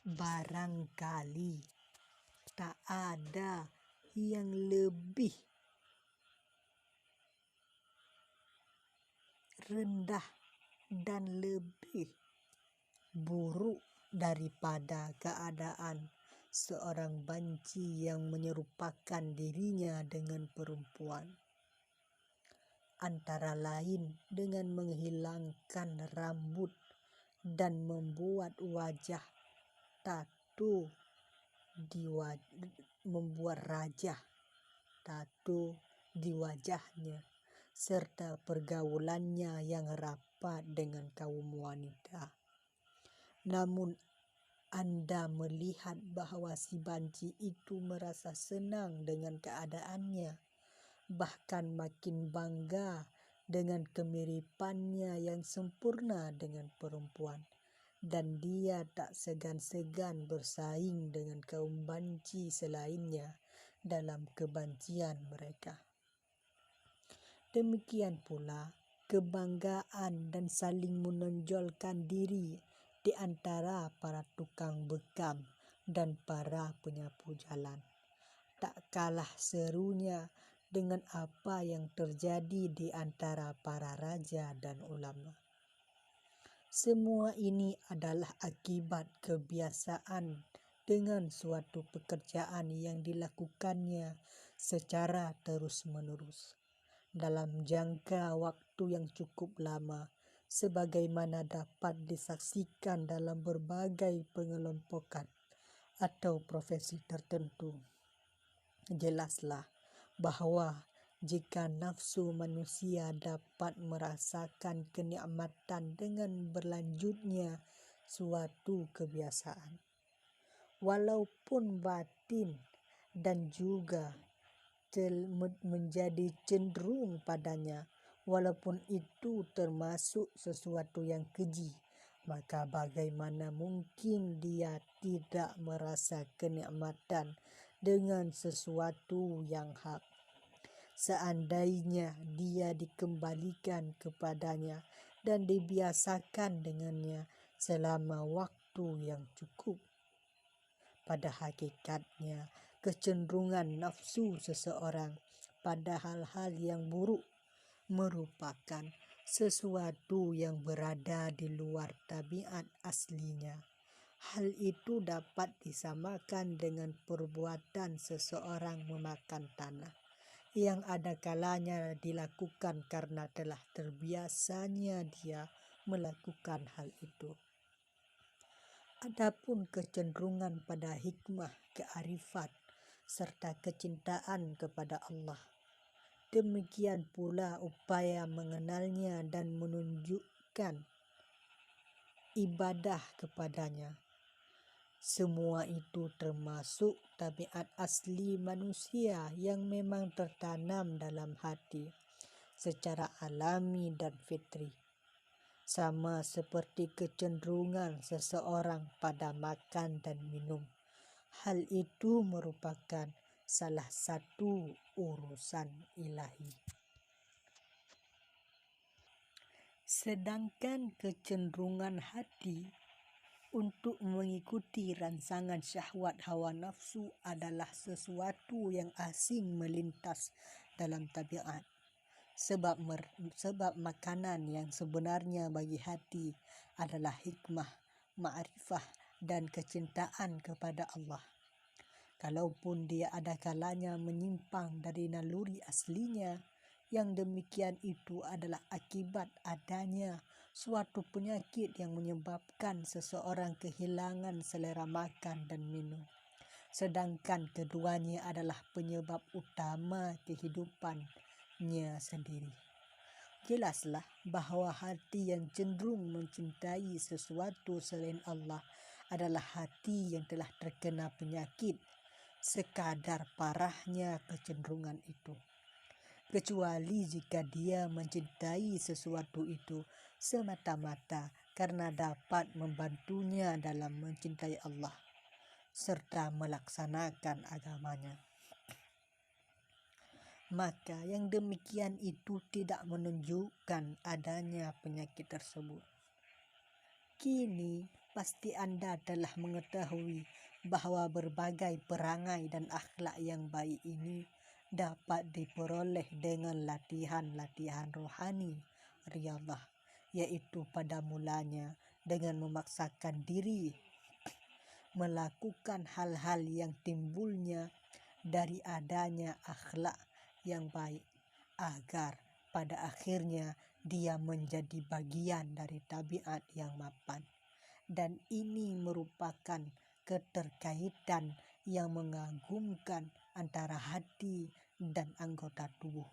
Barangkali tak ada yang lebih rendah dan lebih buruk daripada keadaan seorang banci yang menyerupakan dirinya dengan perempuan, antara lain dengan menghilangkan rambut dan membuat wajah tato di wajahnya, serta pergaulannya yang rapat dengan kaum wanita. Namun Anda melihat bahwa si banci itu merasa senang dengan keadaannya, bahkan makin bangga dengan kemiripannya yang sempurna dengan perempuan, dan dia tak segan-segan bersaing dengan kaum banci selainnya dalam kebancian mereka. Demikian pula kebanggaan dan saling menonjolkan diri di antara para tukang bekam dan para penyapu jalan tak kalah serunya dengan apa yang terjadi di antara para raja dan ulama. Semua ini adalah akibat kebiasaan dengan suatu pekerjaan yang dilakukannya secara terus-menerus dalam jangka waktu yang cukup lama, sebagaimana dapat disaksikan dalam berbagai pengelompokan atau profesi tertentu. Jelaslah bahwa jika nafsu manusia dapat merasakan kenikmatan dengan berlanjutnya suatu kebiasaan, walaupun batin, dan juga menjadi cenderung padanya, walaupun itu termasuk sesuatu yang keji, maka bagaimana mungkin dia tidak merasa kenikmatan dengan sesuatu yang hak, seandainya dia dikembalikan kepadanya dan dibiasakan dengannya selama waktu yang cukup. Pada hakikatnya, kecenderungan nafsu seseorang pada hal-hal yang buruk merupakan sesuatu yang berada di luar tabiat aslinya. Hal itu dapat disamakan dengan perbuatan seseorang memakan tanah, yang ada kalanya dilakukan karena telah terbiasanya dia melakukan hal itu. Adapun kecenderungan pada hikmah, kearifan, serta kecintaan kepada Allah, demikian pula upaya mengenalnya dan menunjukkan ibadah kepadanya. Semua itu termasuk tabiat asli manusia yang memang tertanam dalam hati secara alami dan fitri. Sama seperti kecenderungan seseorang pada makan dan minum. Hal itu merupakan salah satu urusan ilahi. Sedangkan kecenderungan hati untuk mengikuti rangsangan syahwat hawa nafsu adalah sesuatu yang asing melintas dalam tabiat. Sebab makanan yang sebenarnya bagi hati adalah hikmah, ma'rifah, dan kecintaan kepada Allah. Kalaupun dia ada kalanya menyimpang dari naluri aslinya, yang demikian itu adalah akibat adanya suatu penyakit yang menyebabkan seseorang kehilangan selera makan dan minum. Sedangkan keduanya adalah penyebab utama kehidupannya sendiri. Jelaslah bahwa hati yang cenderung mencintai sesuatu selain Allah adalah hati yang telah terkena penyakit, sekadar parahnya kecenderungan itu. Kecuali jika dia mencintai sesuatu itu semata-mata karena dapat membantunya dalam mencintai Allah serta melaksanakan agamanya. Maka yang demikian itu tidak menunjukkan adanya penyakit tersebut. Kini pasti Anda telah mengetahui bahwa berbagai perangai dan akhlak yang baik ini dapat diperoleh dengan latihan-latihan rohani riyadhah, yaitu pada mulanya dengan memaksakan diri melakukan hal-hal yang timbulnya dari adanya akhlak yang baik, agar pada akhirnya dia menjadi bagian dari tabiat yang mapan. Dan ini merupakan keterkaitan yang mengagumkan antara hati dan anggota tubuh,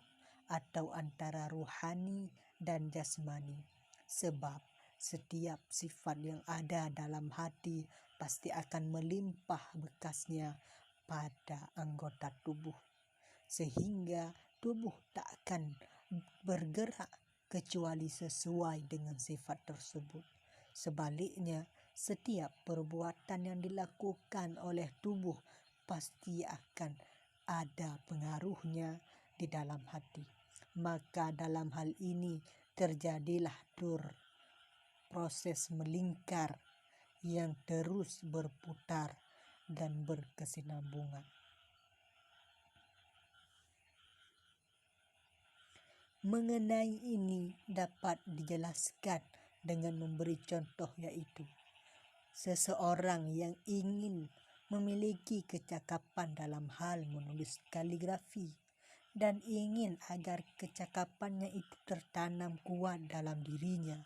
atau antara ruhani dan jasmani. Sebab setiap sifat yang ada dalam hati pasti akan melimpah bekasnya pada anggota tubuh, sehingga tubuh tak akan bergerak kecuali sesuai dengan sifat tersebut. Sebaliknya, setiap perbuatan yang dilakukan oleh tubuh pasti akan ada pengaruhnya di dalam hati. Maka dalam hal ini terjadilah proses melingkar yang terus berputar dan berkesinambungan. Mengenai ini dapat dijelaskan dengan memberi contoh, yaitu seseorang yang ingin memiliki kecakapan dalam hal menulis kaligrafi dan ingin agar kecakapannya itu tertanam kuat dalam dirinya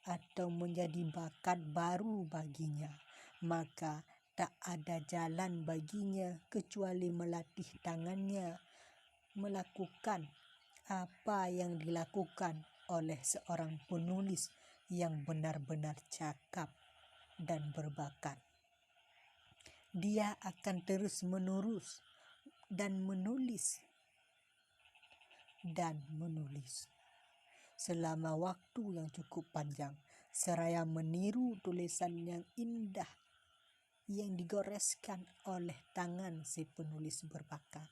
atau menjadi bakat baru baginya, maka tak ada jalan baginya kecuali melatih tangannya melakukan apa yang dilakukan oleh seorang penulis yang benar-benar cakap dan berbakat. Dia akan terus menerus dan menulis selama waktu yang cukup panjang, seraya meniru tulisan yang indah yang digoreskan oleh tangan si penulis berbakat.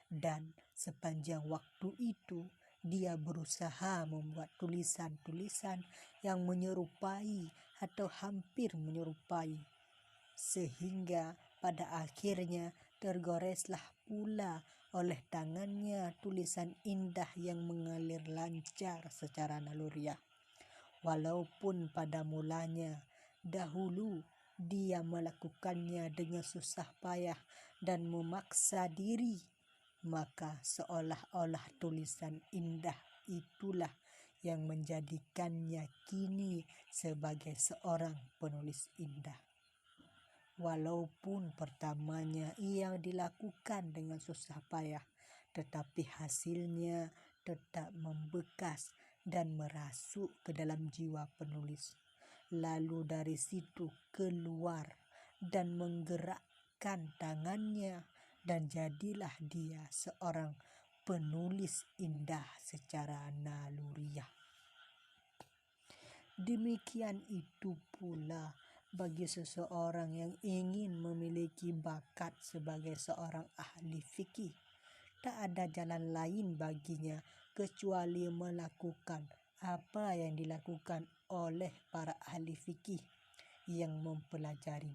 Dan sepanjang waktu itu dia berusaha membuat tulisan-tulisan yang menyerupai atau hampir menyerupai, sehingga pada akhirnya tergoreslah pula oleh tangannya tulisan indah yang mengalir lancar secara naluriah. Walaupun pada mulanya dahulu dia melakukannya dengan susah payah dan memaksa diri, maka seolah-olah tulisan indah itulah yang menjadikannya kini sebagai seorang penulis indah. Walaupun pertamanya ia dilakukan dengan susah payah, tetapi hasilnya tetap membekas dan merasuk ke dalam jiwa penulis. Lalu dari situ keluar dan menggerakkan tangannya, dan jadilah dia seorang penulis indah secara naluriah. Demikian itu pula bagi seseorang yang ingin memiliki bakat sebagai seorang ahli fikih. Tak ada jalan lain baginya kecuali melakukan apa yang dilakukan oleh para ahli fikih yang mempelajari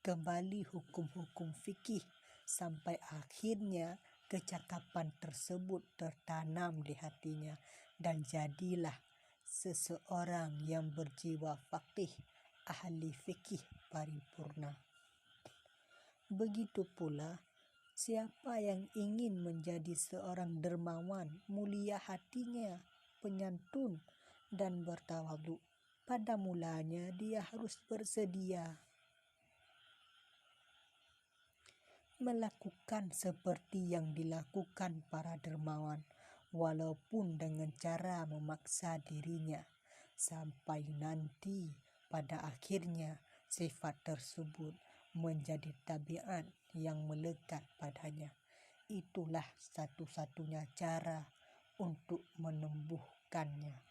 kembali hukum-hukum fikih, sampai akhirnya kecakapan tersebut tertanam di hatinya dan jadilah seseorang yang berjiwa faqih, ahli fikih paripurna. Begitu pula siapa yang ingin menjadi seorang dermawan, mulia hatinya, penyantun dan bertawadhu, pada mulanya dia harus bersedia melakukan seperti yang dilakukan para dermawan, walaupun dengan cara memaksa dirinya, sampai nanti pada akhirnya sifat tersebut menjadi tabiat yang melekat padanya. Itulah satu-satunya cara untuk menumbuhkannya.